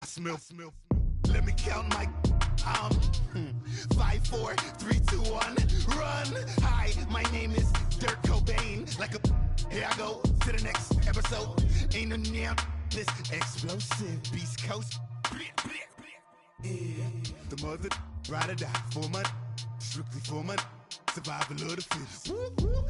smell. Let me count my 5, 4, 3, 2, 1, run. Hi, my name is Dirk Cobain. Like a here I go to the next episode. Ain't no damn this explosive Beast Coast. Yeah. The mother ride or die for my strictly for my survival of the fittest.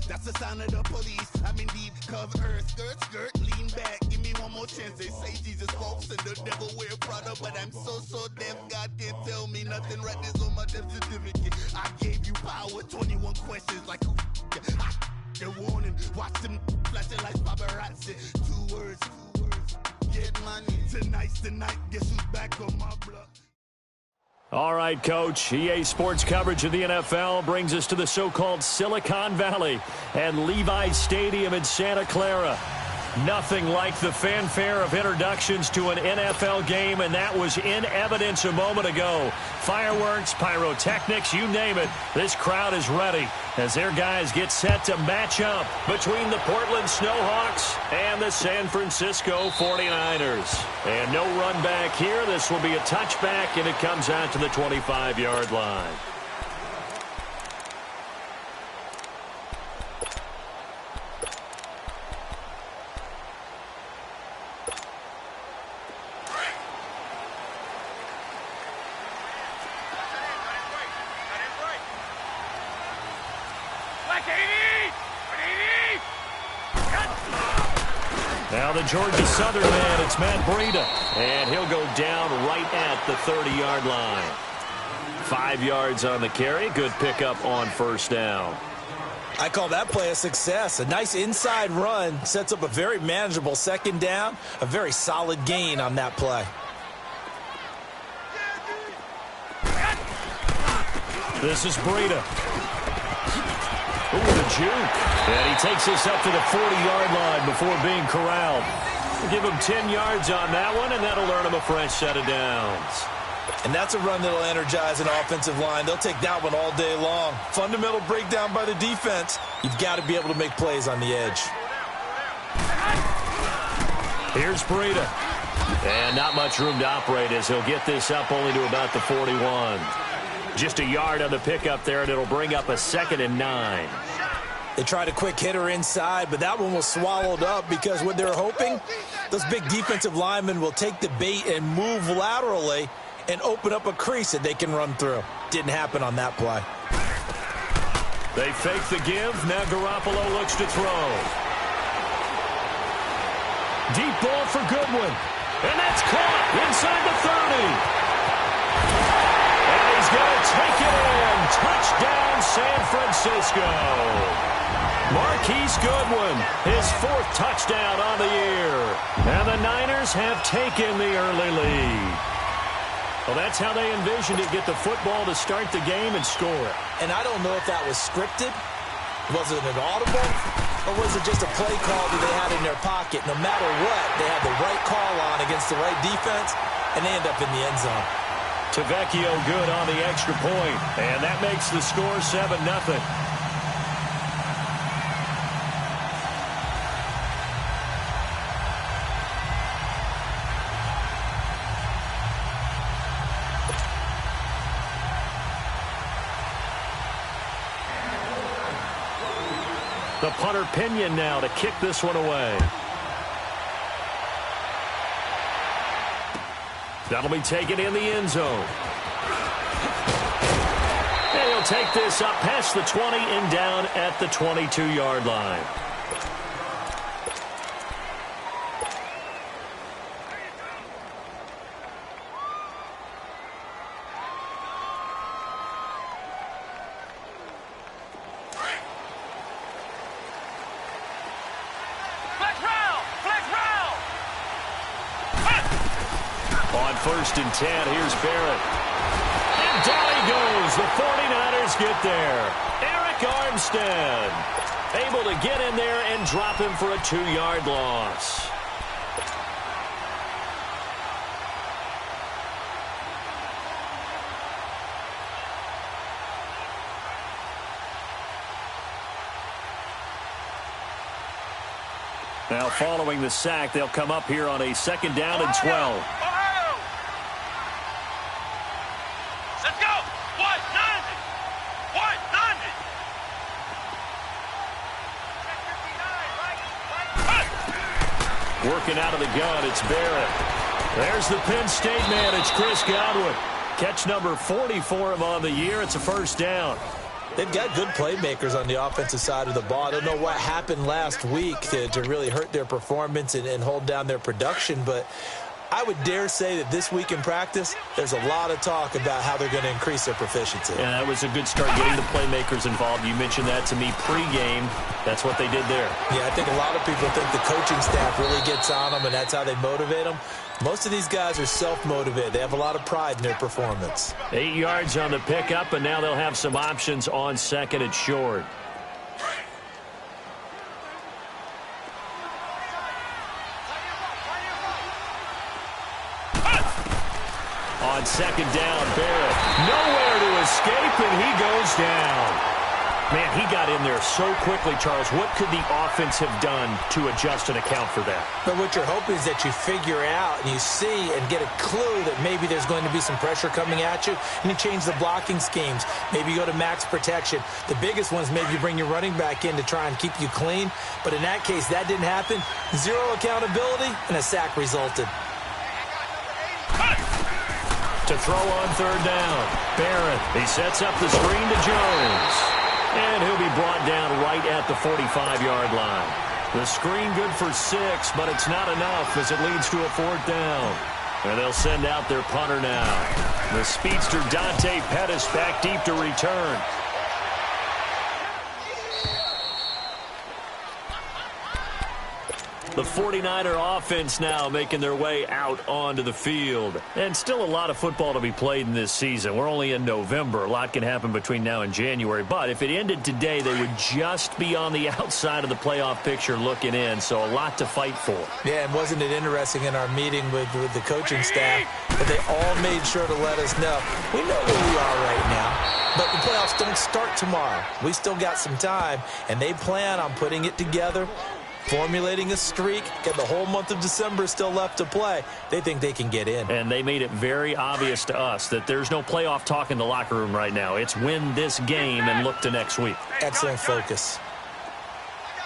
That's the sound of the police. I'm in deep cover earth, skirt, lean back. Give me one more chance. They say Jesus walks and the devil wear Prada, but I'm so deaf. God can't tell me nothing. Right there's on my death certificate. I gave you power. 21 questions like who the warning. Watch them flashing like paparazzi. Two words. Get money. Tonight's the night. Guess who's back on my block? All right, Coach. EA Sports coverage of the NFL brings us to the so-called Silicon Valley and Levi's Stadium in Santa Clara. Nothing like the fanfare of introductions to an NFL game, and that was in evidence a moment ago. Fireworks, pyrotechnics, you name it. This crowd is ready as their guys get set to match up between the Portland Snowhawks and the San Francisco 49ers. And no run back here. This will be a touchback, and it comes out to the 25-yard line. Now the Georgia Southern man, it's Matt Breida, and he'll go down right at the 30-yard line. 5 yards on the carry. Good pickup on first down. I call that play a success. A nice inside run sets up a very manageable second down. A very solid gain on that play. This is Breida. Ooh, the juke. And he takes us up to the 40-yard line before being corralled. We'll give him 10 yards on that one, and that'll earn him a fresh set of downs. And that's a run that'll energize an offensive line. They'll take that one all day long. Fundamental breakdown by the defense. You've got to be able to make plays on the edge. Here's Breida. And not much room to operate as he'll get this up only to about the 41. Just a yard on the pickup there, and it'll bring up a 2nd and 9. They tried a quick hitter inside, but that one was swallowed up because what they're hoping, those big defensive linemen will take the bait and move laterally and open up a crease that they can run through. Didn't happen on that play. They fake the give. Now Garoppolo looks to throw. Deep ball for Goodwin. And that's caught inside the 30. And he's going to take it in. Touchdown, San Francisco. Marquise Goodwin, his 4th touchdown on the year. And the Niners have taken the early lead. Well, that's how they envisioned it, get the football to start the game and score it. And I don't know if that was scripted. Was it an audible? Or was it just a play call that they had in their pocket? No matter what, they had the right call on against the right defense, and they end up in the end zone. Tavecchio good on the extra point, and that makes the score 7-0. The punter Pinion now to kick this one away. That'll be taken in the end zone. And he'll take this up past the 20 and down at the 22-yard line. On 1st and 10, here's Barrett. And down he goes. The 49ers get there. Eric Armstead able to get in there and drop him for a 2-yard loss. Now following the sack, they'll come up here on a 2nd down and 12. Working out of the gun, it's Barrett. There's the Penn State man. It's Chris Godwin. Catch number 40 for him on the year. It's a first down. They've got good playmakers on the offensive side of the ball. I don't know what happened last week to really hurt their performance and hold down their production, but I would dare say that this week in practice, there's a lot of talk about how they're going to increase their proficiency. Yeah, that was a good start getting the playmakers involved. You mentioned that to me pregame. That's what they did there. Yeah, I think a lot of people think the coaching staff really gets on them, and that's how they motivate them. Most of these guys are self-motivated. They have a lot of pride in their performance. 8 yards on the pickup, and now they'll have some options on second and short. On second down, Barrett. Nowhere to escape, and he goes down. Man, he got in there so quickly, Charles. What could the offense have done to adjust and account for that? But what you're hoping is that you figure out and you see and get a clue that maybe there's going to be some pressure coming at you, and you change the blocking schemes. Maybe you go to max protection. The biggest one is maybe you bring your running back in to try and keep you clean. But in that case, that didn't happen. Zero accountability, and a sack resulted. To throw on third down, Barrett. He sets up the screen to Jones. And he'll be brought down right at the 45-yard line. The screen good for 6, but it's not enough as it leads to a fourth down. And they'll send out their punter now. The speedster Dante Pettis back deep to return. The 49er offense now making their way out onto the field. And still a lot of football to be played in this season. We're only in November. A lot can happen between now and January. But if it ended today, they would just be on the outside of the playoff picture looking in. So a lot to fight for. Yeah, and wasn't it interesting in our meeting with the coaching staff that they all made sure to let us know, we know where we are right now, but the playoffs don't start tomorrow. We still got some time, and they plan on putting it together, formulating a streak, get the whole month of December still left to play. They think they can get in. And they made it very obvious to us that there's no playoff talk in the locker room right now. It's win this game and look to next week. Excellent focus.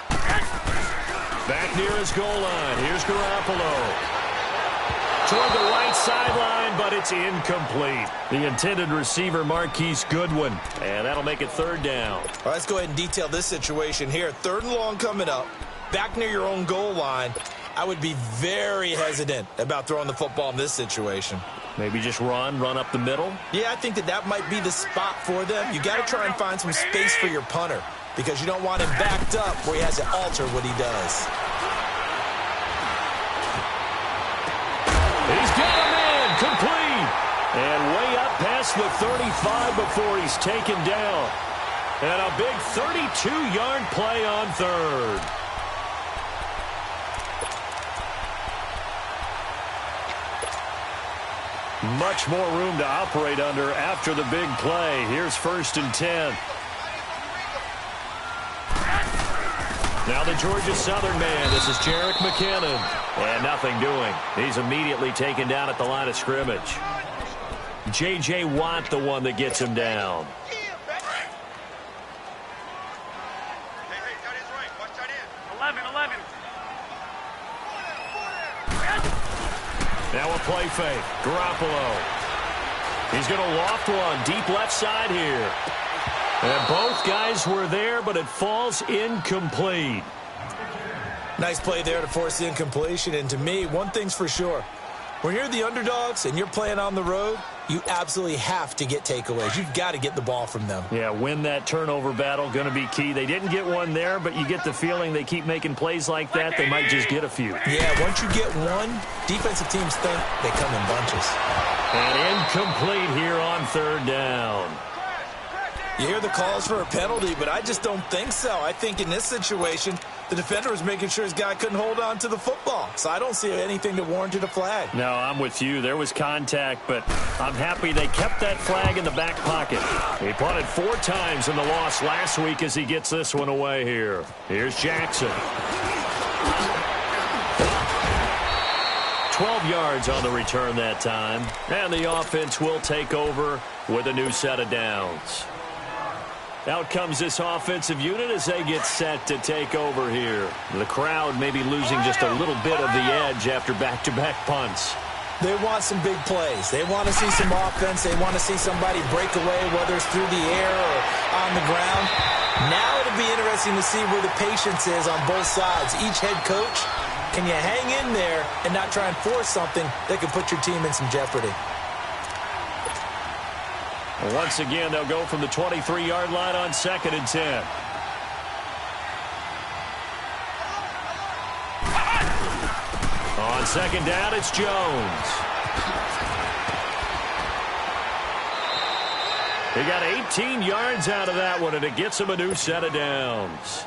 Back near his goal line. Here's Garoppolo. Toward the right sideline, but it's incomplete. The intended receiver, Marquise Goodwin. And that'll make it third down. All right, let's go ahead and detail this situation here. Third and long coming up. Back near your own goal line, I would be very hesitant about throwing the football in this situation. Maybe just run up the middle? Yeah, I think that might be the spot for them. You got to try and find some space for your punter because you don't want him backed up where he has to alter what he does. He's got a man complete. And way up past the 35 before he's taken down. And a big 32-yard play on third. Much more room to operate under after the big play. Here's 1st and 10. Now the Georgia Southern man. This is Jerick McKinnon. And nothing doing. He's immediately taken down at the line of scrimmage. J.J. Watt, the one that gets him down. Now a play fake. Garoppolo. He's going to loft one deep left side here. And both guys were there, but it falls incomplete. Nice play there to force the incompletion. And to me, one thing's for sure. When you're the underdogs and you're playing on the road, you absolutely have to get takeaways. You've got to get the ball from them. Yeah, win that turnover battle, going to be key. They didn't get one there, but you get the feeling they keep making plays like that, they might just get a few. Yeah, once you get one, defensive teams think they come in bunches. And incomplete here on third down. You hear the calls for a penalty, but I just don't think so. I think in this situation, the defender was making sure his guy couldn't hold on to the football. So I don't see anything that warranted a flag. No, I'm with you. There was contact, but I'm happy they kept that flag in the back pocket. He punted 4 times in the loss last week as he gets this one away here. Here's Jackson. 12 yards on the return that time. And the offense will take over with a new set of downs. Out comes this offensive unit as they get set to take over here. The crowd may be losing just a little bit of the edge after back-to-back punts. They want some big plays. They want to see some offense. They want to see somebody break away, whether it's through the air or on the ground. Now it'll be interesting to see where the patience is on both sides. Each head coach, can you hang in there and not try and force something that could put your team in some jeopardy? Once again, they'll go from the 23-yard line on 2nd and 10. On 2nd down, it's Jones. He got 18 yards out of that one, and it gets him a new set of downs.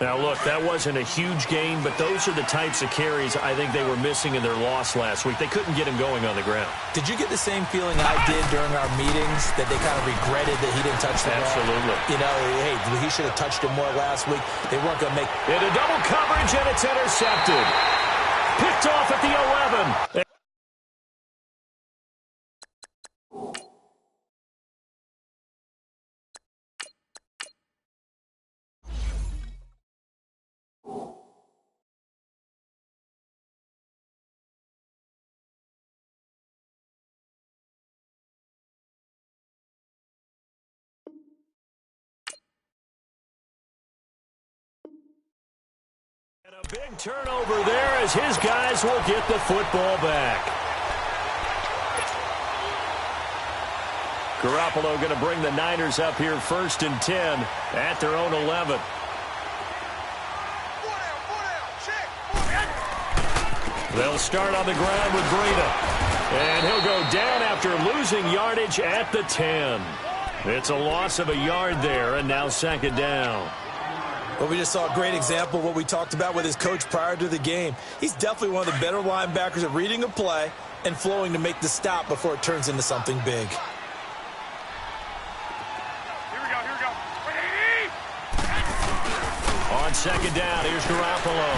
Now, look, that wasn't a huge gain, but those are the types of carries I think they were missing in their loss last week. They couldn't get him going on the ground. Did you get the same feeling I did during our meetings, that they kind of regretted that he didn't touch the ball? Absolutely. You know, hey, he should have touched it more last week. They weren't going to make... Into double coverage, and it's intercepted. Picked off at the 11. And a big turnover there as his guys will get the football back. Garoppolo going to bring the Niners up here 1st and 10 at their own 11. They'll start on the ground with Breida. And he'll go down after losing yardage at the 10. It's a loss of a yard there, and now 2nd down. Well, we just saw a great example of what we talked about with his coach prior to the game. He's definitely one of the better linebackers at reading a play and flowing to make the stop before it turns into something big. On 2nd down, here's Garoppolo.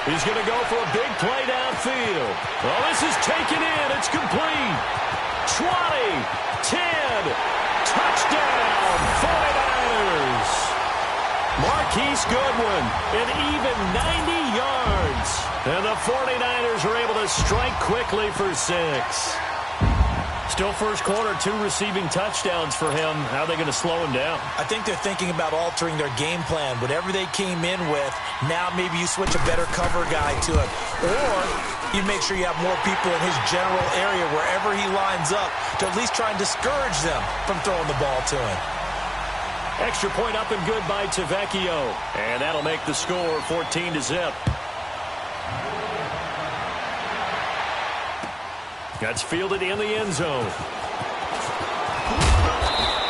He's going to go for a big play downfield. Well, this is taken in. It's complete. 20, 10, touchdown, 49ers. Marquise Goodwin, an even 90 yards. And the 49ers are able to strike quickly for 6. Still first quarter, 2 receiving touchdowns for him. How are they going to slow him down? I think they're thinking about altering their game plan. Whatever they came in with, now maybe you switch a better cover guy to him. Or you make sure you have more people in his general area wherever he lines up to at least try and discourage them from throwing the ball to him. Extra point up and good by Tavecchio. And that'll make the score 14-0. That's fielded in the end zone.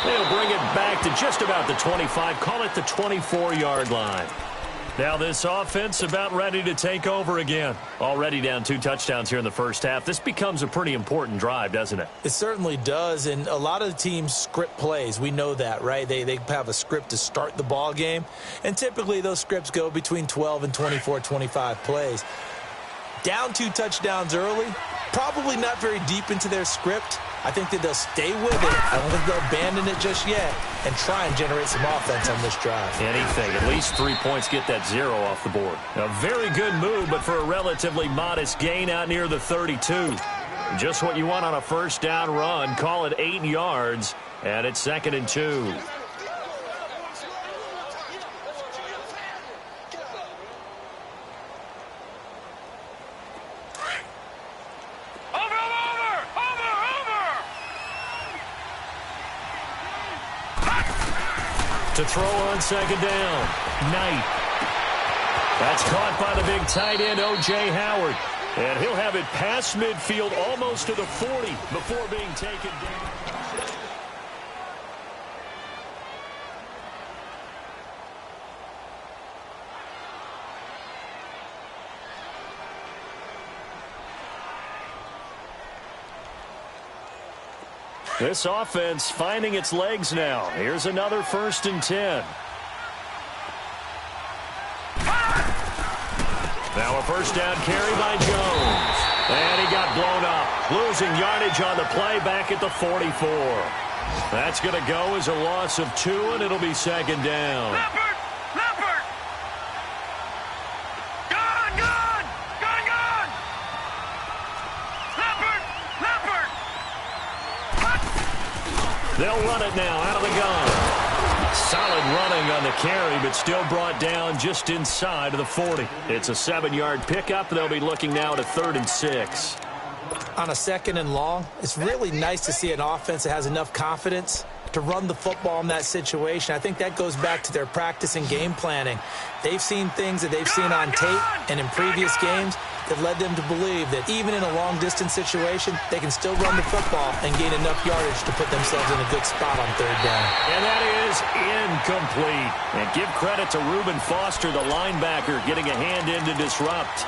They'll bring it back to just about the 25. Call it the 24-yard line. Now this offense about ready to take over again. Already down 2 touchdowns here in the first half. This becomes a pretty important drive, doesn't it? It certainly does, and a lot of the teams script plays. We know that, right? They have a script to start the ball game, and typically those scripts go between 12 and 24, 25 plays. Down 2 touchdowns early, probably not very deep into their script. I think that they'll stay with it. I don't think they'll abandon it just yet and try and generate some offense on this drive. Anything. At least 3 points, get that 0 off the board. A very good move, but for a relatively modest gain out near the 32. Just what you want on a first down run. Call it 8 yards, and it's 2nd and 2. To throw on 2nd down. Knight. That's caught by the big tight end, O.J. Howard. And he'll have it past midfield almost to the 40 before being taken down. This offense finding its legs now. Here's another 1st and 10. Now a first down carry by Jones. And he got blown up. Losing yardage on the play back at the 44. That's going to go as a loss of 2, and it'll be second down. Leopard! Leopard! Gone! Gone! Gone! Gone! Leopard! Leopard! They'll run it now out of the gun. Solid running on the carry, but still brought down just inside of the 40. It's a 7-yard pickup. They'll be looking now at a 3rd and 6. On a 2nd and long, it's really nice to see an offense that has enough confidence to run the football in that situation. I think that goes back to their practice and game planning. They've seen things that they've seen on tape and in previous games that led them to believe that even in a long-distance situation, they can still run the football and gain enough yardage to put themselves in a good spot on 3rd down. And that is incomplete. And give credit to Reuben Foster, the linebacker, getting a hand in to disrupt.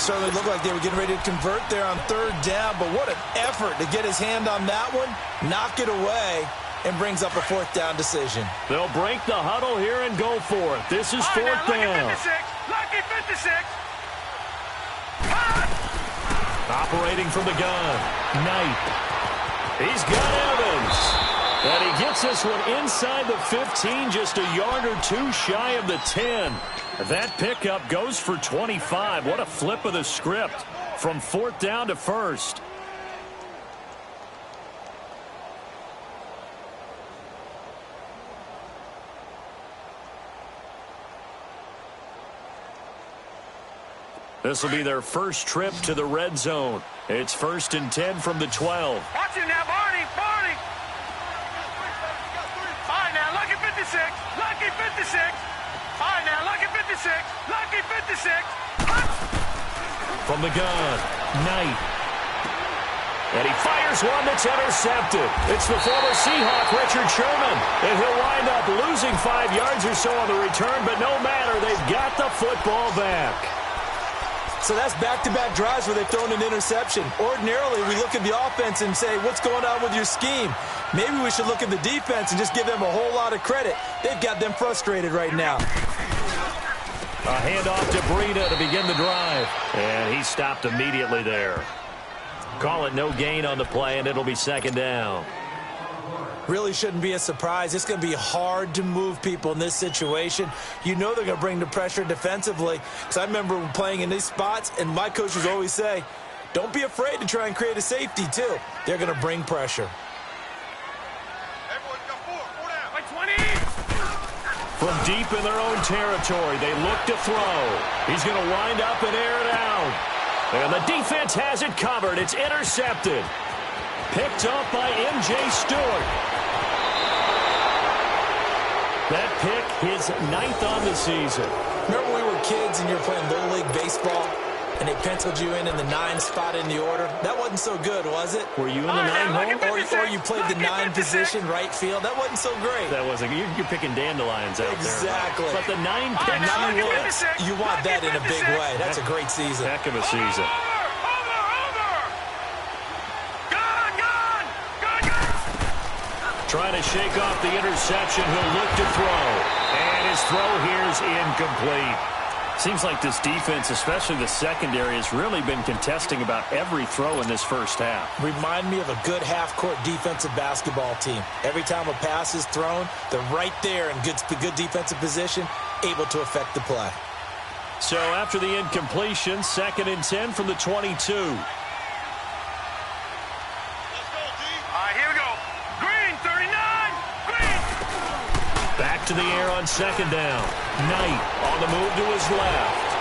Certainly looked like they were getting ready to convert there on 3rd down, but what an effort to get his hand on that one, knock it away, and brings up a 4th down decision. They'll break the huddle here and go for it. This is 4th down. Lucky 56. Operating from the gun. Knight. He's got Evans. And he gets this one inside the 15, just a yard or 2 shy of the 10. That pickup goes for 25. What a flip of the script from 4th down to 1st. This will be their first trip to the red zone. It's 1st and 10 from the 12. Watch him now, Barney. Barney. All right, now, lucky 56. Lucky 56. All right, now, lucky 56. Lucky 56. From the gun, Knight. And he fires one that's intercepted. It's the former Seahawk, Richard Sherman. And he'll wind up losing 5 yards or so on the return, but no matter, they've got the football back. So that's back-to-back drives where they've thrown an interception. Ordinarily, we look at the offense and say, what's going on with your scheme? Maybe we should look at the defense and just give them a whole lot of credit. They've got them frustrated right now. A handoff to Breida to begin the drive. And he stopped immediately there. Call it no gain on the play, and it'll be 2nd down. Really shouldn't be a surprise. It's going to be hard to move people in this situation. You know they're going to bring the pressure defensively. Because I remember playing in these spots, and my coaches always say, don't be afraid to try and create a safety, too. They're going to bring pressure. Everyone got 4 down. Like 20. From deep in their own territory, they look to throw. He's going to wind up and air it out. And the defense has it covered. It's intercepted. Picked up by M.J. Stewart. That pick, his 9th on the season. Remember when we were kids and you were playing Little League Baseball and they penciled you in the 9 spot in the order? That wasn't so good, was it? Were you in the 9 hole? Or you played the 9 position, right field? That wasn't so great. That wasn't. You're picking dandelions out exactly. there. But the 9 pick, you want that in a big way. That's a great season. Heck of a season. Trying to shake off the interception. He'll look to throw. And his throw here is incomplete. Seems like this defense, especially the secondary, has really been contesting about every throw in this first half. Remind me of a good half-court defensive basketball team. Every time a pass is thrown, they're right there in good defensive position, able to affect the play. So after the incompletion, 2nd and 10 from the 22. Back to the air on 2nd down. Knight on the move to his left.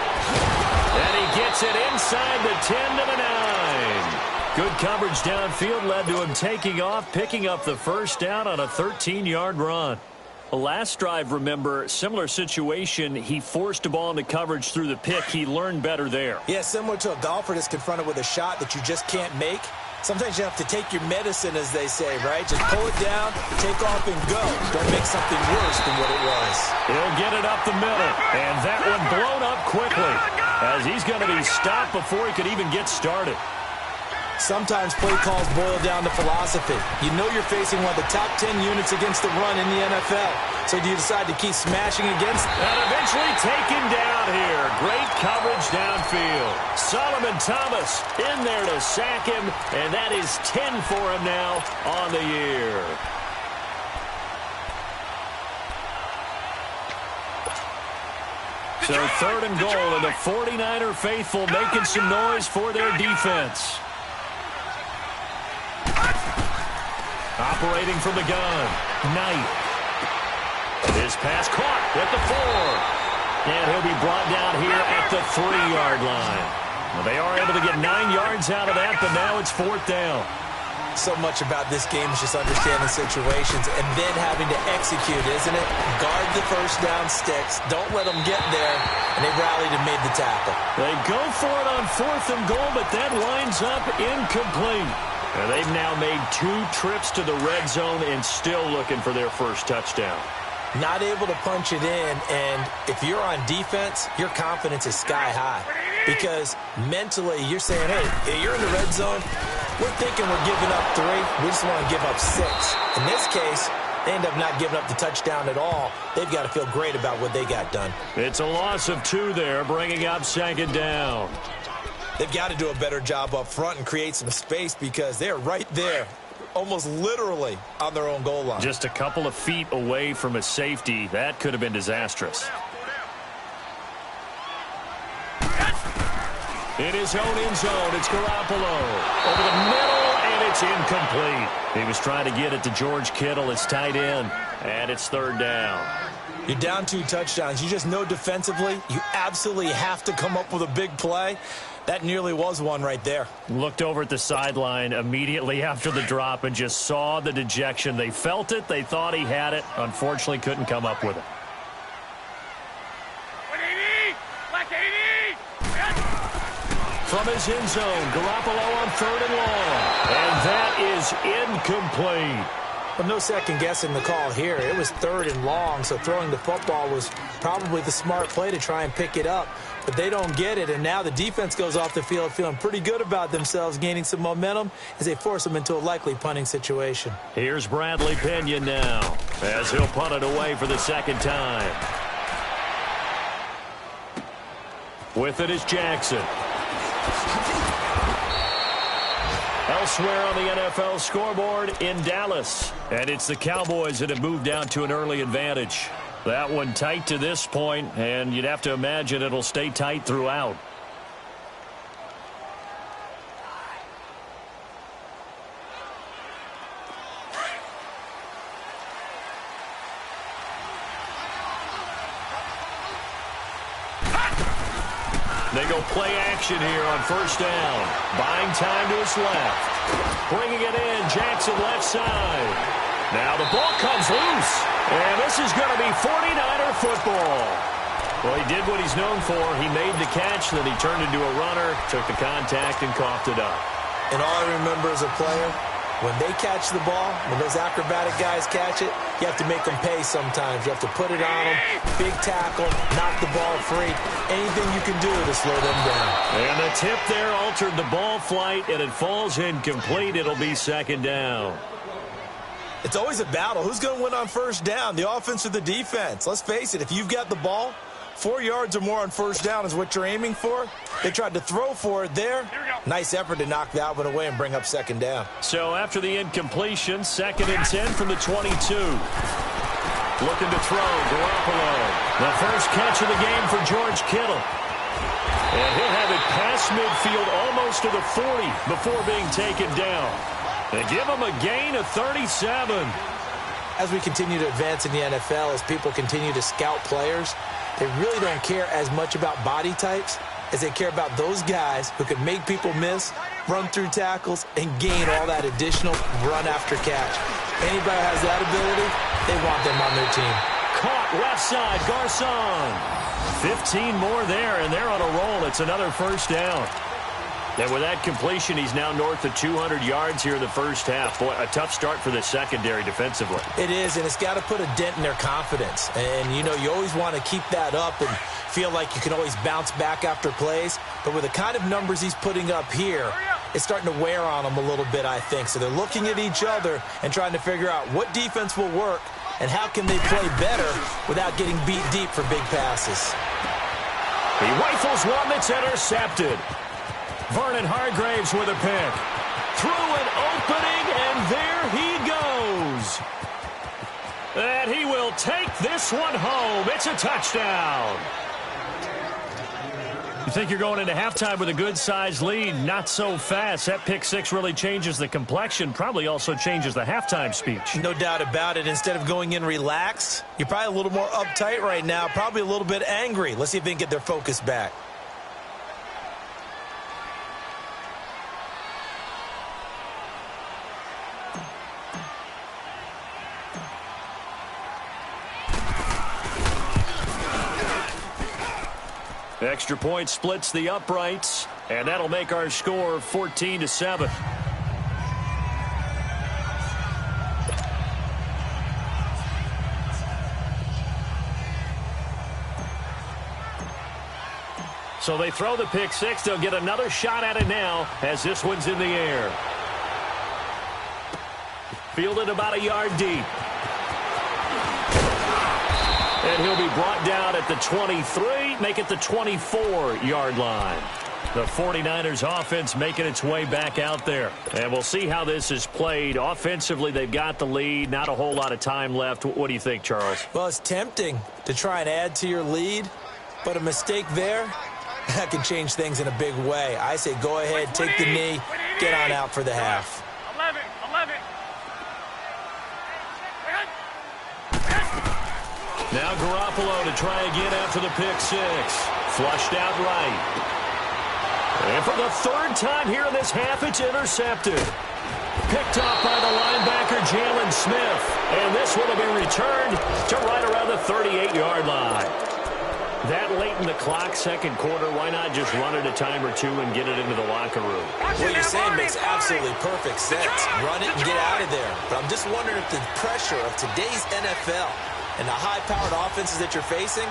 And he gets it inside the 10 to the 9. Good coverage downfield led to him taking off, picking up the 1st down on a 13-yard run. The last drive, remember, similar situation. He forced a ball into coverage through the pick. He learned better there. Yeah, similar to a golfer that's confronted with a shot that you just can't make. Sometimes you have to take your medicine, as they say, right? Just pull it down, take off, and go. Don't make something worse than what it was. He'll get it up the middle, and that one blown up quickly as he's going to be stopped before he could even get started. Sometimes play calls boil down to philosophy. You know you're facing one of the top 10 units against the run in the NFL. So do you decide to keep smashing against? And eventually taken down here. Great coverage downfield. Solomon Thomas in there to sack him, and that is 10 for him now on the year. So 3rd and goal, and the 49er faithful making some noise for their defense. Operating from the gun, Knight. His pass caught at the 4. And he'll be brought down here at the 3-yard line. Well, they are able to get 9 yards out of that, but now it's 4th down. So much about this game is just understanding situations and then having to execute, isn't it? Guard the first down sticks. Don't let them get there. And they rallied and made the tackle. They go for it on 4th and goal, but that winds up incomplete. And they've now made 2 trips to the red zone and still looking for their first touchdown. Not able to punch it in, and if you're on defense, your confidence is sky high. Because mentally, you're saying, hey, you're in the red zone. We're thinking we're giving up 3. We just want to give up 6. In this case, they end up not giving up the touchdown at all. They've got to feel great about what they got done. It's a loss of 2 there, bringing up 2nd down. They've got to do a better job up front and create some space because they're right there, almost literally on their own goal line. Just a couple of feet away from a safety. That could have been disastrous. In his own end zone, it's Garoppolo. Over the middle, and it's incomplete. He was trying to get it to George Kittle, his tight end, and it's 3rd down. You're down 2 touchdowns. You just know defensively you absolutely have to come up with a big play. That nearly was one right there. Looked over at the sideline immediately after the drop and just saw the dejection. They felt it. They thought he had it. Unfortunately, couldn't come up with it. From his end zone, Garoppolo on 3rd and long. And that is incomplete. Well, no second guessing the call here. It was 3rd and long, so throwing the football was probably the smart play to try and pick it up. But they don't get it, and now the defense goes off the field feeling pretty good about themselves, gaining some momentum as they force them into a likely punting situation. Here's Bradley Pinion now as he'll punt it away for the 2nd time. With it is Jackson. Elsewhere on the NFL scoreboard in Dallas. And it's the Cowboys that have moved down to an early advantage. That one tight to this point, and you'd have to imagine it'll stay tight throughout. They go play action here on 1st down. Buying time to his left. Bringing it in, Jackson left side. Now the ball comes loose. And this is going to be 49er football. Well, he did what he's known for. He made the catch, then he turned into a runner, took the contact, and coughed it up. And all I remember as a player, when they catch the ball, when those acrobatic guys catch it, you have to make them pay sometimes. You have to put it on them, big tackle, knock the ball free. Anything you can do to slow them down. And the tip there altered the ball flight, and it falls incomplete. It'll be 2nd down. It's always a battle. Who's going to win on 1st down, the offense or the defense? Let's face it, if you've got the ball, 4 yards or more on 1st down is what you're aiming for. They tried to throw for it there. Nice effort to knock that one away and bring up 2nd down. So after the incompletion, 2nd and 10 from the 22. Looking to throw, Garoppolo. The first catch of the game for George Kittle. And he'll have it past midfield almost to the 40 before being taken down. They give him a gain of 37. As we continue to advance in the NFL, as people continue to scout players, they really don't care as much about body types as they care about those guys who can make people miss, run through tackles, and gain all that additional run after catch. Anybody who has that ability, they want them on their team. Caught left side, Garcon. 15 more there, and they're on a roll. It's another 1st down. And with that completion, he's now north of 200 yards here in the 1st half. Boy, a tough start for the secondary defensively. It is, and it's got to put a dent in their confidence. And, you know, you always want to keep that up and feel like you can always bounce back after plays. But with the kind of numbers he's putting up here, it's starting to wear on them a little bit, I think. So they're looking at each other and trying to figure out what defense will work and how can they play better without getting beat deep for big passes. He rifles one that's intercepted. Vernon Hargraves with a pick. Through an opening, and there he goes. And he will take this one home. It's a touchdown. You think you're going into halftime with a good-sized lead? Not so fast. That pick six really changes the complexion, probably also changes the halftime speech. No doubt about it. Instead of going in relaxed, you're probably a little more uptight right now, probably a little bit angry. Let's see if they can get their focus back. Extra point splits the uprights, and that'll make our score 14-7. So they throw the pick six. They'll get another shot at it now as this one's in the air. Fielded about a yard deep. And he'll be brought down at the 23, make it the 24-yard line. The 49ers offense making its way back out there. And we'll see how this is played. Offensively, they've got the lead. Not a whole lot of time left. What do you think, Charles? Well, it's tempting to try and add to your lead, but a mistake there, that can change things in a big way. I say go ahead, take the knee, get on out for the half. 11. Now Garoppolo to try again after the pick six. Flushed out right. And for the third time here in this half, it's intercepted. Picked off by the linebacker, Jalen Smith. And this one will be returned to right around the 38-yard line. That late in the clock, second quarter, why not just run it a time or two and get it into the locker room? What you're saying makes absolutely perfect sense. Run it and get out of there. But I'm just wondering if the pressure of today's NFL and the high-powered offenses that you're facing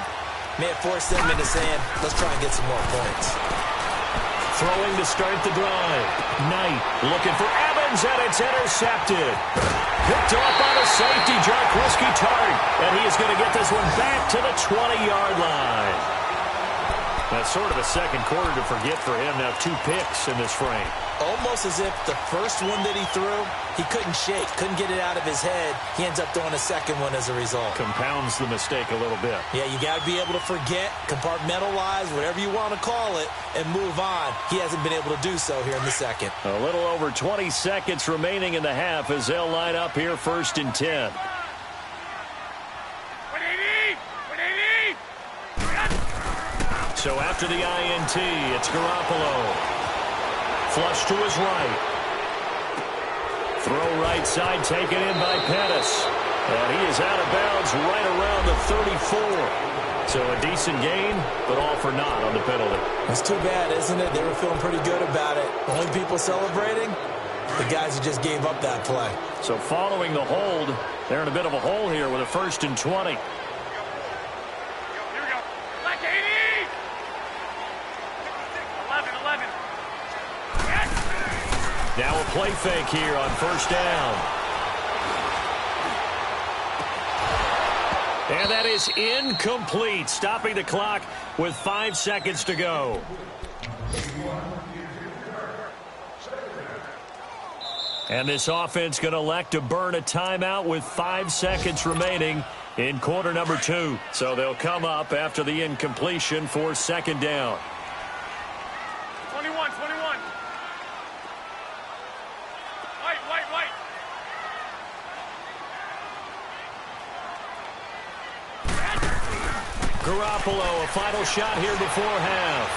may have forced them into saying, let's try and get some more points. Throwing to start the drive. Knight looking for Evans, and it's intercepted. Picked off by the safety, Jarquiski Tart, and he is going to get this one back to the 20-yard line. That's sort of a second quarter to forget for him. Now 2 picks in this frame. Almost as if the first one that he threw, he couldn't shake, couldn't get it out of his head. He ends up throwing a second one as a result. Compounds the mistake a little bit. Yeah, you got to be able to forget, compartmentalize, whatever you want to call it, and move on. He hasn't been able to do so here in the second. A little over 20 seconds remaining in the half as they'll line up here 1st and 10. So after the INT, it's Garoppolo. Flush to his right. Throw right side, taken in by Pettis. And he is out of bounds right around the 34. So a decent gain, but all for naught on the penalty. That's too bad, isn't it? They were feeling pretty good about it. The only people celebrating, the guys who just gave up that play. So following the hold, they're in a bit of a hole here with a 1st and 20. Now a play fake here on 1st down. And that is incomplete, stopping the clock with 5 seconds to go. And this offense going to elect to burn a timeout with 5 seconds remaining in quarter number 2. So they'll come up after the incompletion for 2nd down. 21. Garoppolo, a final shot here before half.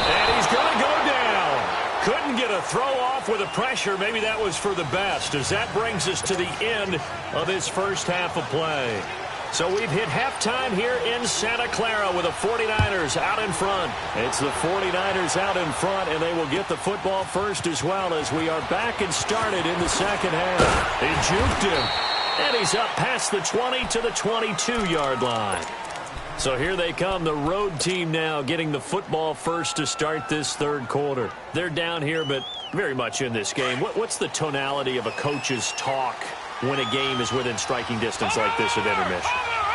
And he's going to go down. Couldn't get a throw off with the pressure. Maybe that was for the best, as that brings us to the end of this first half of play. So we've hit halftime here in Santa Clara with the 49ers out in front. It's the 49ers out in front, and they will get the football first as well as we are back and started in the second half. He juked him, and he's up past the 20 to the 22-yard line. So here they come, the road team now getting the football first to start this third quarter. They're down here, but very much in this game. What's the tonality of a coach's talk when a game is within striking distance like this at intermission?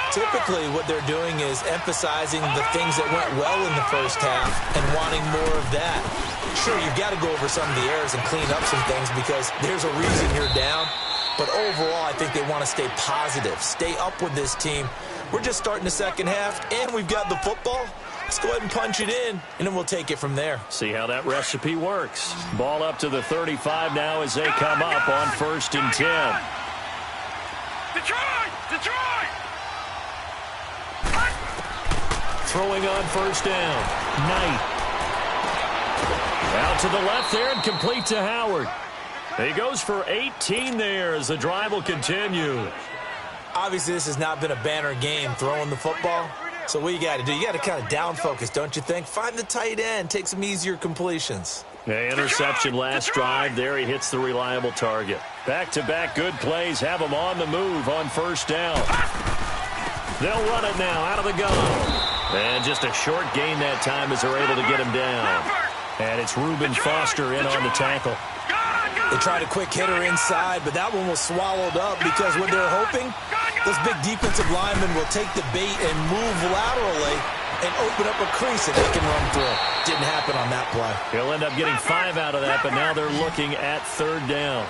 Typically, what they're doing is emphasizing the things that went well in the first half and wanting more of that. Sure, you've got to go over some of the errors and clean up some things because there's a reason you're down. But overall, I think they want to stay positive, stay up with this team. We're just starting the second half, and we've got the football. Let's go ahead and punch it in, and then we'll take it from there. See how that recipe works. Ball up to the 35 now as they come up on 1st and 10. Detroit! Detroit! Throwing on 1st down. Knight. Out to the left there and complete to Howard. He goes for 18 there as the drive will continue. Obviously, this has not been a banner game throwing the football. So what you got to do, you got to kind of down focus, don't you think? Find the tight end, take some easier completions. Yeah, interception last drive. There he hits the reliable target. Back-to-back good plays have him on the move on 1st down. They'll run it now out of the gun. And just a short gain that time as they're able to get him down. And it's Reuben Foster in on the tackle. They tried a quick hitter inside, but that one was swallowed up because what they're hoping, those big defensive linemen will take the bait and move laterally and open up a crease that they can run through. Didn't happen on that play. He'll end up getting 5 out of that, but now they're looking at 3rd down.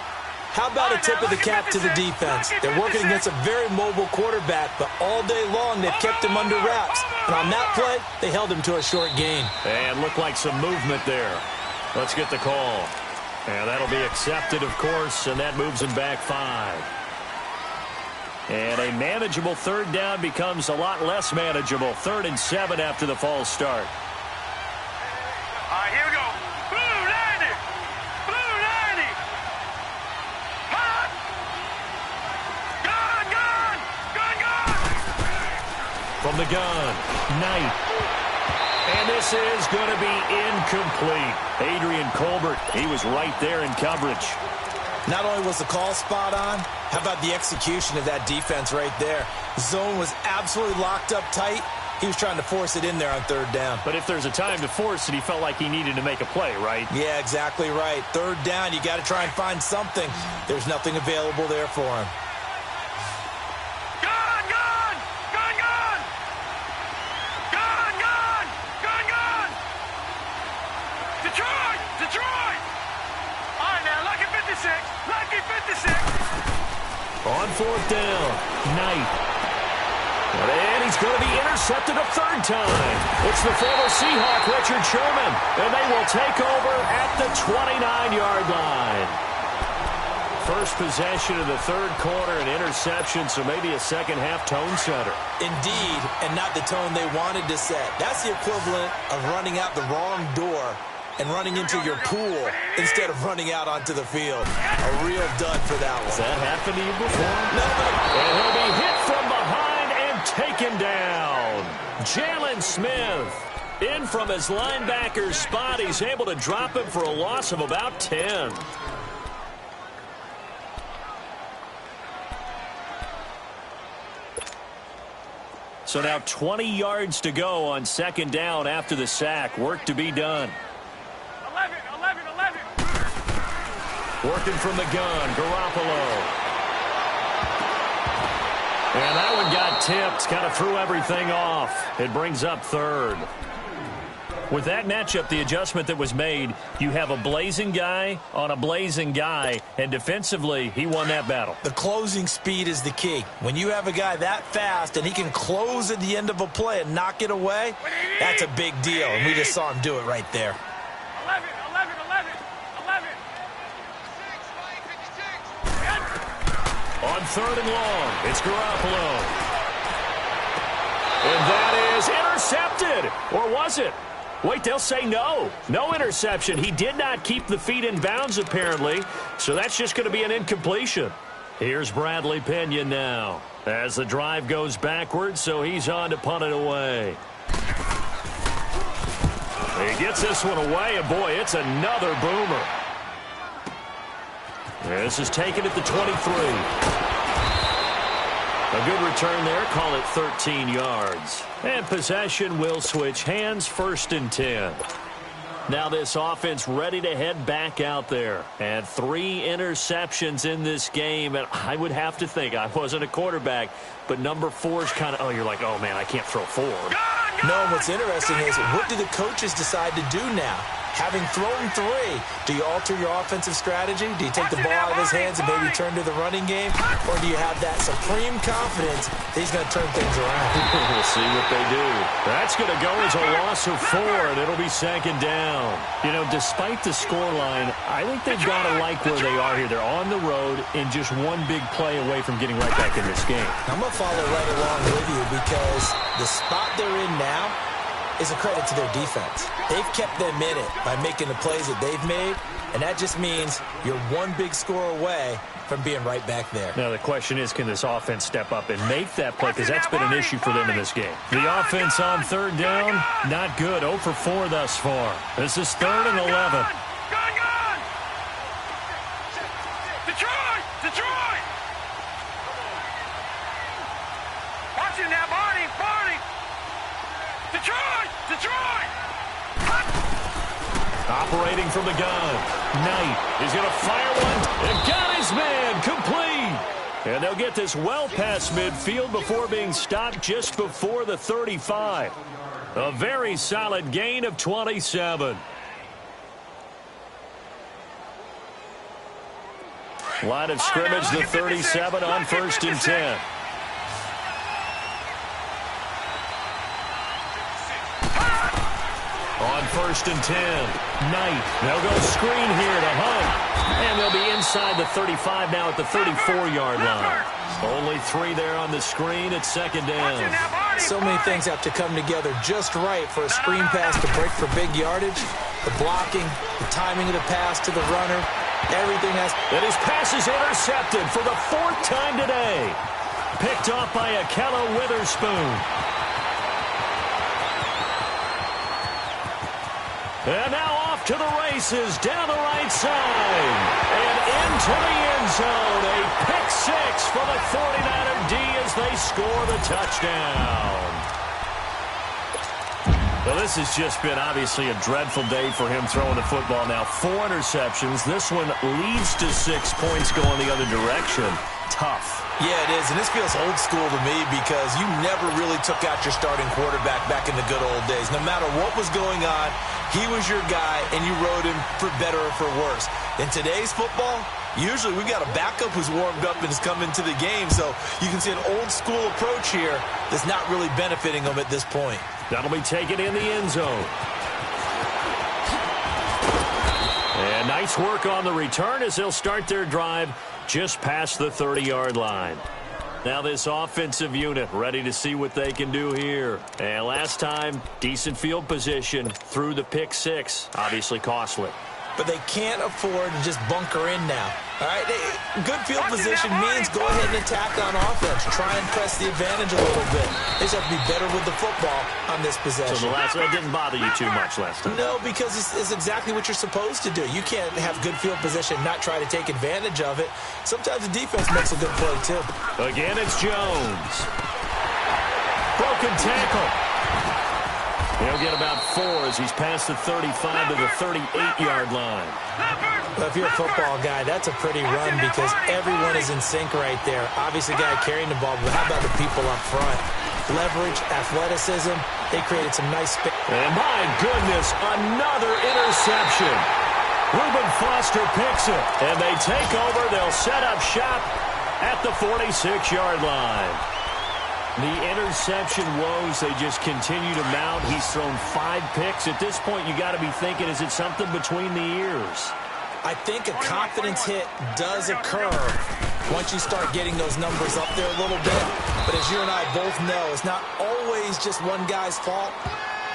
How about a tip of the cap to the defense? They're working against a very mobile quarterback, but all day long they've kept him under wraps. And on that play, they held him to a short gain. And looked like some movement there. Let's get the call. And that'll be accepted, of course, and that moves him back 5. And a manageable 3rd down becomes a lot less manageable. 3rd and 7 after the false start. All right, here we go. Blue 90. Blue 90. Hot. Gun, gun. Gun, gun. From the gun, Knight. And this is going to be incomplete. Adrian Colbert, he was right there in coverage. Not only was the call spot on, how about the execution of that defense right there? Zone was absolutely locked up tight. He was trying to force it in there on 3rd down. But if there's a time to force it, he felt like he needed to make a play, right? Yeah, exactly right. 3rd down, you got to try and find something. There's nothing available there for him. Gun, gun. Gun, gun. Gun, gun. Gun, gun. Detroit. Detroit. All right, now, lucky 56. Lucky 56. On 4th down, Knight. And he's going to be intercepted a 3rd time. It's the former Seahawk, Richard Sherman. And they will take over at the 29-yard line. First possession of the 3rd quarter, an interception, so maybe a second-half tone setter. Indeed, and not the tone they wanted to set. That's the equivalent of running out the wrong door and running into your pool instead of running out onto the field. A real dud for that one. Has that happened to you before? No. And he'll be hit from behind and taken down. Jalen Smith in from his linebacker spot. He's able to drop him for a loss of about 10. So now 20 yards to go on 2nd down after the sack. Work to be done. 11. Working from the gun, Garoppolo. And that one got tipped, kind of threw everything off. It brings up 3rd. With that matchup, the adjustment that was made, you have a blazing guy on a blazing guy, and defensively, he won that battle. The closing speed is the key. When you have a guy that fast and he can close at the end of a play and knock it away, that's a big deal, and we just saw him do it right there. 11. On 3rd and long, it's Garoppolo. And that is intercepted. Or was it? Wait, they'll say no. No interception. He did not keep the feet in bounds, apparently. So that's just going to be an incompletion. Here's Bradley Pinion now as the drive goes backwards, so he's on to punt it away. He gets this one away, and boy, it's another boomer. This is taken at the 23. A good return there. Call it 13 yards. And possession will switch hands. 1st and 10. Now this offense ready to head back out there. And 3 interceptions in this game. And I would have to think, I wasn't a quarterback, but number 4 is kind of, oh, you're like, oh, man, I can't throw 4. No, and what's interesting is, what do the coaches decide to do now? Having thrown 3, do you alter your offensive strategy? Do you take the ball out of his hands and maybe turn to the running game? Or do you have that supreme confidence that he's going to turn things around? We'll see what they do. That's going to go as a loss of 4, and it'll be 2nd down. You know, despite the scoreline, I think they've got to like where they are here. They're on the road and just one big play away from getting right back in this game. I'm going to follow right along with you because the spot they're in now is a credit to their defense. They've kept them in it by making the plays that they've made, and that just means you're one big score away from being right back there. Now, the question is, can this offense step up and make that play? Because that's been an issue for them in this game. The offense on 3rd down, not good. 0 for 4 thus far. This is 3rd and 11. Gun! Detroit! Watch it now, Barney! Detroit! Operating from the gun. Knight is going to fire one. And got his man complete. And they'll get this well past midfield before being stopped just before the 35. A very solid gain of 27. Line of scrimmage, the 37 on 1st and 10. On 1st and 10, Knight. They'll go screen here to Hunt. And they'll be inside the 35 now at the 34-yard line. Only 3 there on the screen at 2nd down. So many things have to come together just right for a screen pass to break for big yardage. The blocking, the timing of the pass to the runner, everything has... And his pass is intercepted for the 4th time today. Picked off by Akella Witherspoon. And now off to the races, down the right side, and into the end zone. A pick 6 for the 49er D as they score the touchdown. Well, this has just been obviously a dreadful day for him throwing the football. Now 4 interceptions. This one leads to 6 points going the other direction. Tough. Yeah, it is, and this feels old school to me because you never really took out your starting quarterback back in the good old days. No matter what was going on, he was your guy, and you rode him for better or for worse. In today's football, usually we've got a backup who's warmed up and has come into the game, so you can see an old school approach here that's not really benefiting them at this point. That'll be taken in the end zone. And nice work on the return as they'll start their drive just past the 30-yard line. Now this offensive unit ready to see what they can do here. And last time, decent field position through the pick 6. Obviously costly. But they can't afford to just bunker in now. All right, good field position means go ahead and attack on offense. Try and press the advantage a little bit. They just have to be better with the football on this possession. So that didn't bother you too much last time? No, because it's exactly what you're supposed to do. You can't have good field position and not try to take advantage of it. Sometimes the defense makes a good play, too. Again, it's Jones. Broken tackle. He'll get about 4 as he's past the 35 to the 38-yard line. Well, if you're a football guy, that's a pretty run because everyone is in sync right there. Obviously, the guy carrying the ball, but how about the people up front? Leverage, athleticism, they created some nice space. And my goodness, another interception. Reuben Foster picks it, and they take over. They'll set up shop at the 46-yard line. The interception woes, they just continue to mount. He's thrown 5 picks. At this point, you got to be thinking, is it something between the ears? I think a confidence hit does occur once you start getting those numbers up there a little bit. But as you and I both know, it's not always just one guy's fault.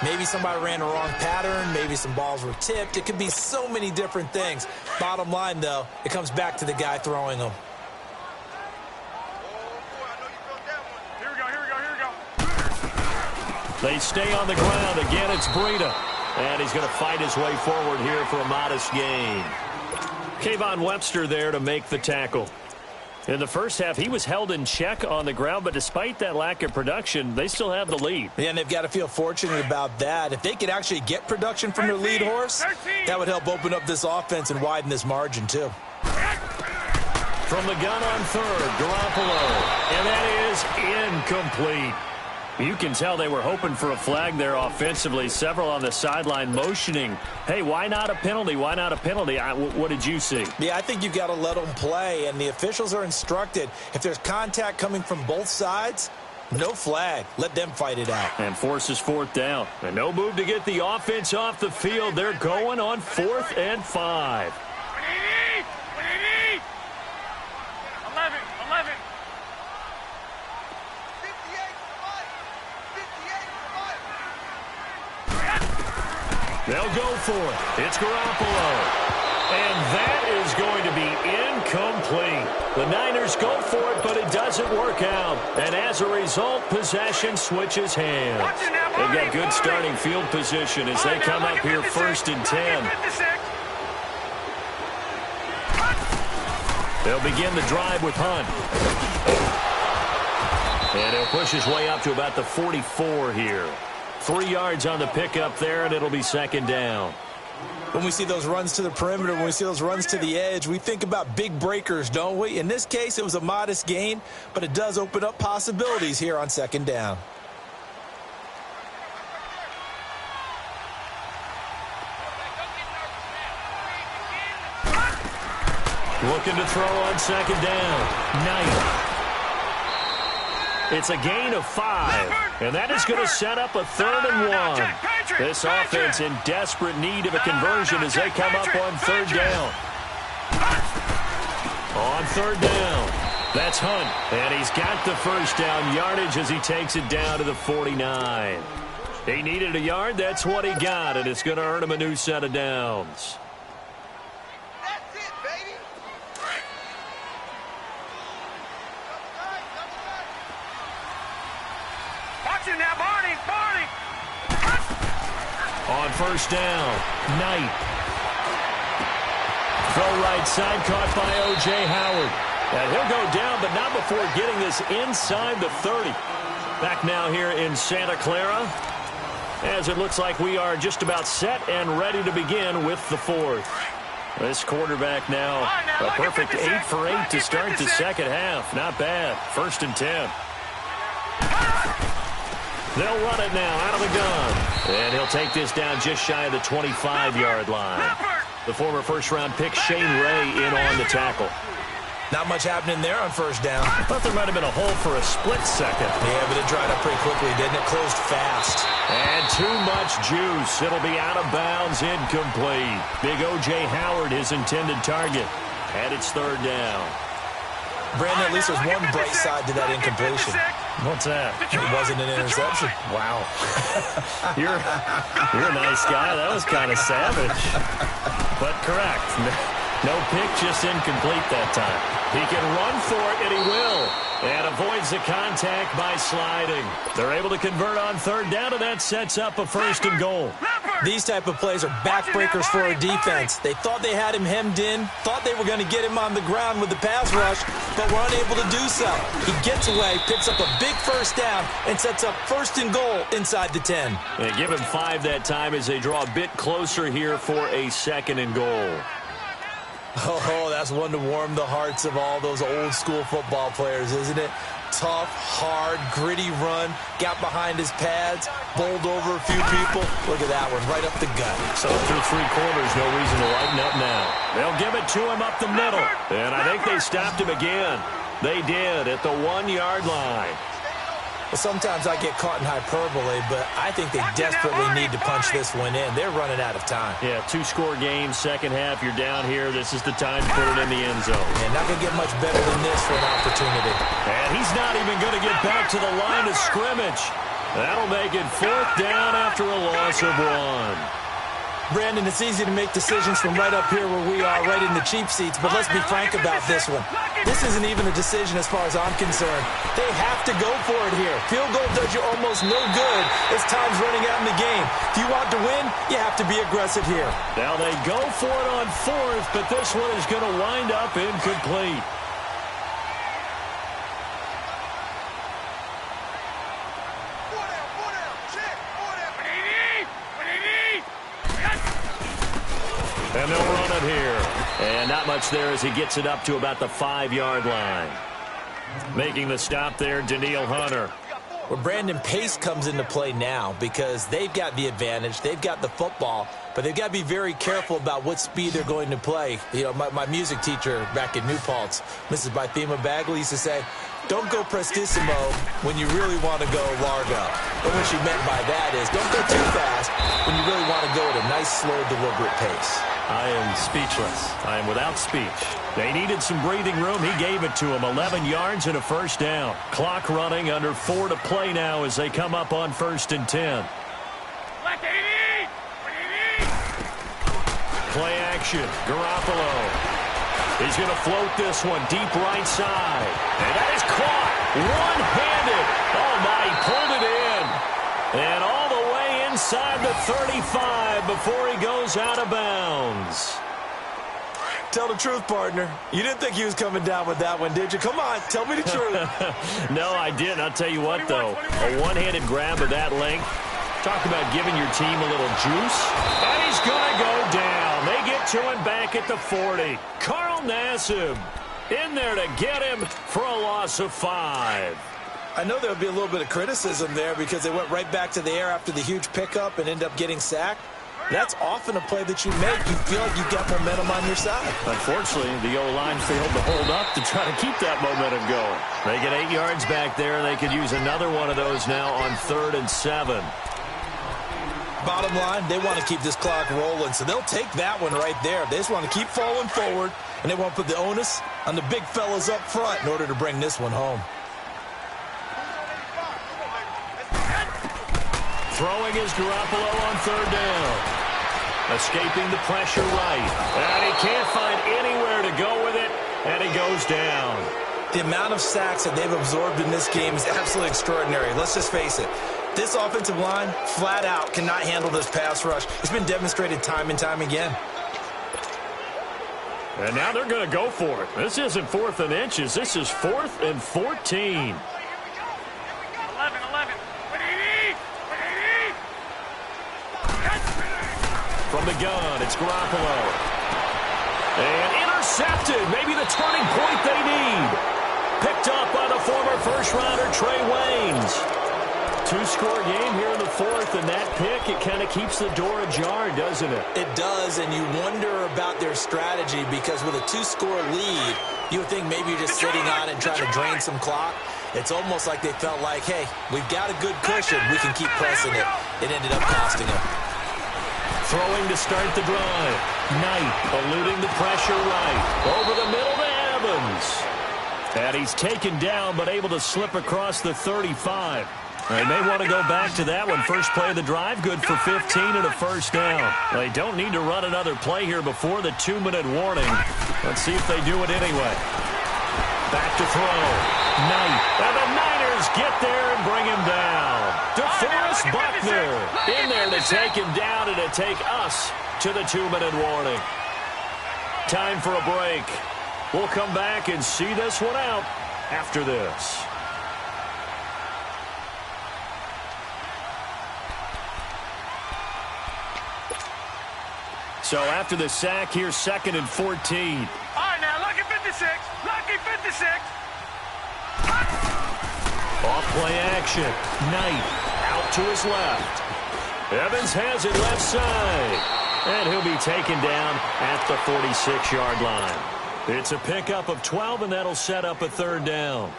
Maybe somebody ran a wrong pattern. Maybe some balls were tipped. It could be so many different things. Bottom line, though, it comes back to the guy throwing them. They stay on the ground. Again, it's Breida. And he's going to fight his way forward here for a modest gain. Kayvon Webster there to make the tackle. In the first half, he was held in check on the ground, but despite that lack of production, they still have the lead. Yeah, and they've got to feel fortunate about that. If they could actually get production from their lead horse, that would help open up this offense and widen this margin, too. From the gun on 3rd, Garoppolo. And that is incomplete. You can tell they were hoping for a flag there offensively. Several on the sideline motioning, hey, why not a penalty? Why not a penalty? What did you see? Yeah, I think you've got to let them play, and the officials are instructed. If there's contact coming from both sides, no flag. Let them fight it out. And forces 4th down. And no move to get the offense off the field. They're going on 4th and 5. 11. They'll go for it. It's Garoppolo. And that is going to be incomplete. The Niners go for it, but it doesn't work out. And as a result, possession switches hands. They've got good starting field position as they come up here 1st and 10. They'll begin the drive with Hunt. And he'll push his way up to about the 44 here. 3 yards on the pickup there, and it'll be 2nd down. When we see those runs to the perimeter, when we see those runs to the edge, we think about big breakers, don't we? In this case, it was a modest gain, but it does open up possibilities here on 2nd down. Looking to throw on 2nd down. Knight. It's a gain of 5, and that is going to set up a 3rd and 1. This offense in desperate need of a conversion as they come up on 3rd down. On 3rd down, that's Hunt, and he's got the 1st down yardage as he takes it down to the 49. He needed a yard, that's what he got, and it's going to earn him a new set of downs. On 1st down, Knight. Throw right side, caught by O.J. Howard. And he'll go down, but not before getting this inside the 30. Back now here in Santa Clara, as it looks like we are just about set and ready to begin with the 4th. This quarterback now, a perfect 8 for 8 to start the 2nd half. Not bad. 1st and 10. They'll run it now out of the gun. And he'll take this down just shy of the 25-yard line. The former first-round pick Shane Ray in on the tackle. Not much happening there on 1st down. I thought there might have been a hole for a split second. Yeah, but it dried up pretty quickly, didn't it? Closed fast. And too much juice. It'll be out of bounds, incomplete. Big O.J. Howard, his intended target. And it's 3rd down. Brandon, at least there's one bright side to that incompletion. What's that? It wasn't an interception. Wow. You're a nice guy. That was kind of savage. But correct. No pick, just incomplete that time. He can run for it, and he will. And avoids the contact by sliding. They're able to convert on 3rd down, and that sets up a 1st and goal. These type of plays are backbreakers for a defense. They thought they had him hemmed in, thought they were going to get him on the ground with the pass rush, but were unable to do so. He gets away, picks up a big 1st down, and sets up 1st and goal inside the 10. And give him 5 that time as they draw a bit closer here for a 2nd and goal. Oh, that's one to warm the hearts of all those old school football players, isn't it? Tough, hard, gritty run, got behind his pads, bowled over a few people. Look at that one, right up the gut. So through 3 quarters, no reason to lighten up now. They'll give it to him up the middle. And I think they stopped him again. They did at the 1-yard line. Well, sometimes I get caught in hyperbole, but I think they desperately need to punch this one in. They're running out of time. Yeah, 2-score game, 2nd half, you're down here. This is the time to put it in the end zone. And not going to get much better than this for an opportunity. And he's not even going to get back to the line of scrimmage. That'll make it 4th down after a loss of 1. Brandon, it's easy to make decisions from right up here where we are, right in the cheap seats, but let's be frank about this one. This isn't even a decision as far as I'm concerned. They have to go for it here. Field goal does you almost no good as time's running out in the game. If you want to win, you have to be aggressive here. Now they go for it on 4th, but this one is going to wind up incomplete. And they'll run it here. And not much there as he gets it up to about the 5-yard line. Making the stop there, Danielle Hunter. Well, Brandon, pace comes into play now because they've got the advantage. They've got the football, but they've got to be very careful about what speed they're going to play. You know, my music teacher back in New Paltz, Mrs. Bythema Bagley, used to say, don't go prestissimo when you really want to go largo. But what she meant by that is don't go too fast when you really want to go at a nice, slow, deliberate pace. I am speechless. I am without speech. They needed some breathing room. He gave it to them. 11 yards and a first down. Clock running, under 4 to play now as they come up on 1st and 10. Play action. Garoppolo. He's going to float this one deep right side. And that is caught. One-handed. Oh, my. He pulled it in. And all the way inside the 35 before he goes out of bounds. Tell the truth, partner. You didn't think he was coming down with that one, did you? Come on, tell me the truth. No, I didn't. I'll tell you what, though. A one-handed grab of that length. Talk about giving your team a little juice. And he's going to go down. They get to him back at the 40. Carl Nassib in there to get him for a loss of 5. I know there'll be a little bit of criticism there because they went right back to the air after the huge pickup and end up getting sacked. That's often a play that you make. You feel like you've got momentum on your side. Unfortunately, the O-line failed to hold up to try to keep that momentum going. They get 8 yards back there, and they could use another one of those now on 3rd and 7. Bottom line, they want to keep this clock rolling, so they'll take that one right there. They just want to keep falling forward, and they want to put the onus on the big fellas up front in order to bring this one home. Throwing is Garoppolo on 3rd down. Escaping the pressure right. And he can't find anywhere to go with it, and he goes down. The amount of sacks that they've absorbed in this game is absolutely extraordinary. Let's just face it. This offensive line, flat out, cannot handle this pass rush. It's been demonstrated time and time again. And now they're going to go for it. This isn't 4th and inches. This is 4th and 14. 11. From the gun, it's Garoppolo. And intercepted. Maybe the turning point they need. Picked up by the former first-rounder Trey Waynes. 2-score game here in the 4th, and that pick, it kind of keeps the door ajar, doesn't it? It does, and you wonder about their strategy because with a 2-score lead, you would think maybe you're just sitting on it and trying to drain some clock. It's almost like they felt like, hey, we've got a good cushion. We can keep pressing it. It ended up costing them. Throwing to start the drive. Knight eluding the pressure right. Over the middle to Evans. And he's taken down but able to slip across the 35. They may want to go back to that one. First play of the drive, good for 15 and a first down. They don't need to run another play here before the 2-minute warning. Let's see if they do it anyway. Back to throw. Knight. And the Niners get there and bring him down. DeForest Buckner in there to take him down and to take us to the 2-minute warning. Time for a break. We'll come back and see this one out after this. So after the sack, here's 2nd and 14. All right, now, lucky 56. Lucky 56. Off play action. Knight out to his left. Evans has it left side. And he'll be taken down at the 46-yard line. It's a pickup of 12, and that'll set up a 3rd down.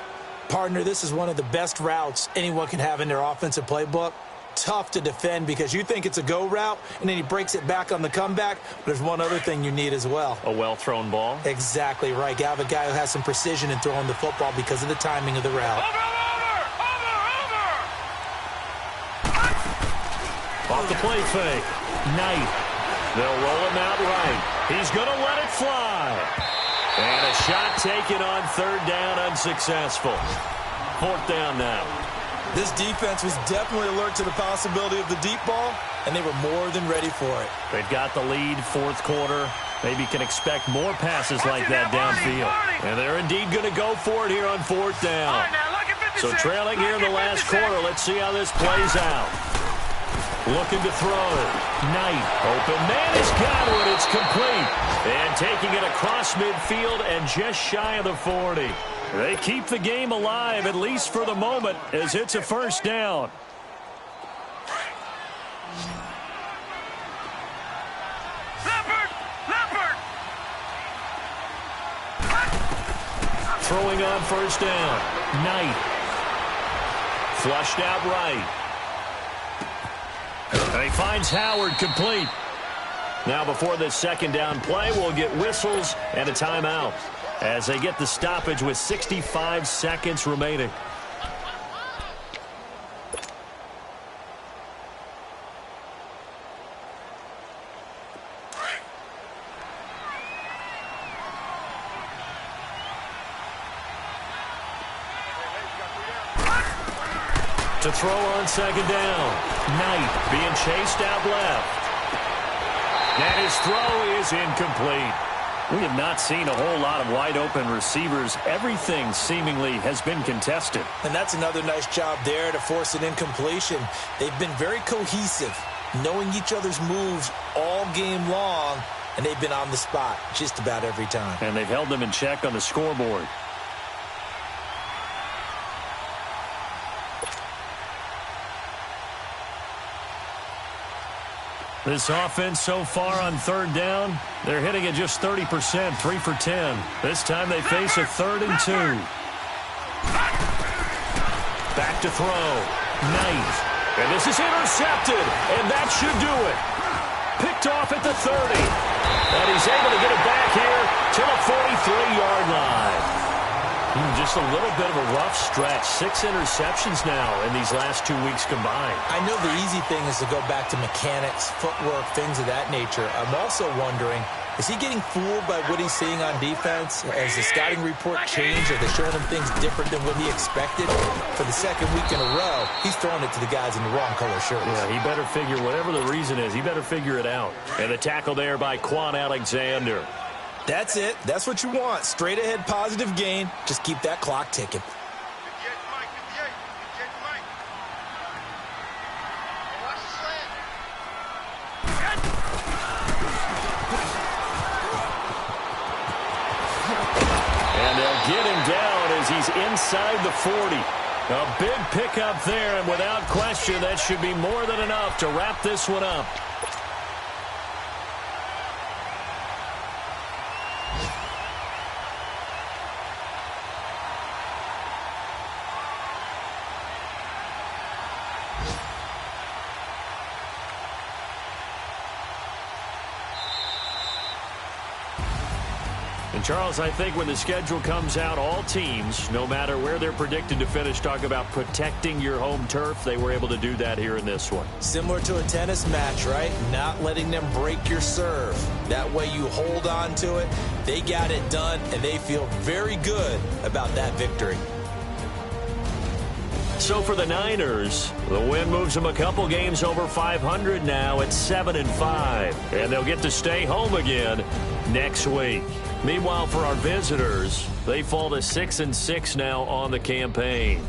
Partner, this is one of the best routes anyone can have in their offensive playbook. Tough to defend because you think it's a go route, and then he breaks it back on the comeback. But there's one other thing you need as well. A well-thrown ball. Exactly right. You have a guy who has some precision in throwing the football because of the timing of the route. Off the play fake. Knight. They'll roll him out right. He's going to let it fly. And a shot taken on 3rd down, unsuccessful. 4th down now. This defense was definitely alert to the possibility of the deep ball, and they were more than ready for it. They've got the lead, 4th quarter. Maybe can expect more passes like that downfield. And they're indeed going to go for it here on 4th down. So trailing here in the last quarter, let's see how this plays out. Looking to throw. Knight. Open man has got it. It's complete. And taking it across midfield and just shy of the 40. They keep the game alive, at least for the moment, as it's a first down. Throwing on first down. Knight. Flushed out right. And he finds Howard complete. Now before this second down play, we'll get whistles and a timeout as they get the stoppage with 65 seconds remaining. To throw on second down. Knight being chased out left. And his throw is incomplete. We have not seen a whole lot of wide-open receivers. Everything seemingly has been contested. And that's another nice job there to force an incompletion. They've been very cohesive, knowing each other's moves all game long, and they've been on the spot just about every time. And they've held them in check on the scoreboard. This offense so far on third down, they're hitting it just 30%, 3 for 10. This time they face a 3rd and 2. Back to throw. Knight. And this is intercepted, and that should do it. Picked off at the 30. And he's able to get it back here to the 43-yard line. Just a little bit of a rough stretch. 6 interceptions now in these last 2 weeks combined. I know the easy thing is to go back to mechanics, footwork, things of that nature. I'm also wondering, is he getting fooled by what he's seeing on defense? Has the scouting report changed? Are they showing him things different than what he expected? For the second week in a row, he's throwing it to the guys in the wrong color shirts. Yeah, he better figure, whatever the reason is, he better figure it out. And the tackle there by Quan Alexander. That's it. That's what you want. Straight ahead positive gain. Just keep that clock ticking. And they'll get him down as he's inside the 40. A big pickup there, and without question, that should be more than enough to wrap this one up. And Charles, I think when the schedule comes out, all teams, no matter where they're predicted to finish, talk about protecting your home turf. They were able to do that here in this one. Similar to a tennis match, right? Not letting them break your serve. That way you hold on to it. They got it done, and they feel very good about that victory. So for the Niners, the win moves them a couple games over 500 now at 7-5. And they'll get to stay home again next week. Meanwhile, for our visitors, they fall to 6-6 now on the campaign.